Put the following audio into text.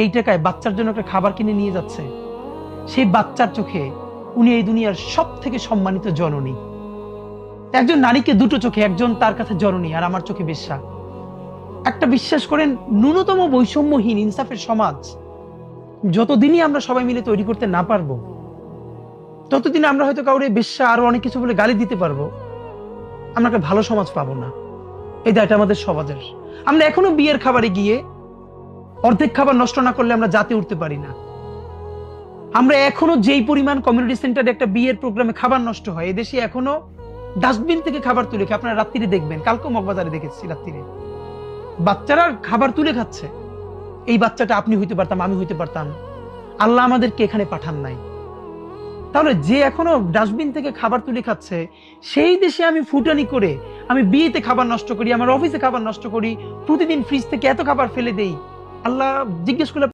এই টাকায় বাচ্চার জন্য একটা খাবার কিনে নিয়ে যাচ্ছে, সেই বাচ্চার চোখে উনি এই দুনিয়ার সব থেকে সম্মানিত জননী। একজন নারীকে দুটো চোখে, একজন তার কাছে জননী আর আমার চোখে বেশ্যা। একটা বিশ্বাস করেন, ন্যূনতম বৈষম্যহীন ইনসাফের সমাজ যতদিনই আমরা সবাই মিলে তৈরি করতে না পারবো, ততদিন আমরা হয়তো কাউরে বেশ্যা আরো অনেক কিছু বলে গালি দিতে পারবো, আমরা একটা ভালো সমাজ পাবো না। এই দায়টা আমাদের সমাজের। আমরা এখনো বিয়ের খাবারে গিয়ে অর্ধেক খাবার নষ্ট না করলে আমরা জাতে উঠতে পারি না। আমরা এখনো যেই পরিমাণ কমিউনিটি সেন্টারে একটা বিয়ের প্রোগ্রামে খাবার নষ্ট হয়, এদেশে এখনো ডাস্টবিন থেকে খাবার তুলে খেয়ে, আপনারা রাত্রিরে দেখবেন, কালকে মগবাজারে দেখেছি রাত্রিরে বাচ্চারা খাবার তুলে খাচ্ছে। এই বাচ্চাটা আপনি হইতে পারতাম, আমি হইতে পারতাম। আল্লাহ আমাদেরকে এখানে পাঠান নাই। তাহলে যে এখনো ডাস্টবিন থেকে খাবার তুলে খাচ্ছে, সেই দেশে আমি ফুটানি করে আমি বিয়েতে খাবার নষ্ট করি, আমার অফিসে খাবার নষ্ট করি, প্রতিদিন ফ্রিজ থেকে এত খাবার ফেলে দেই। আল্লাহ জিজ্ঞেস করলে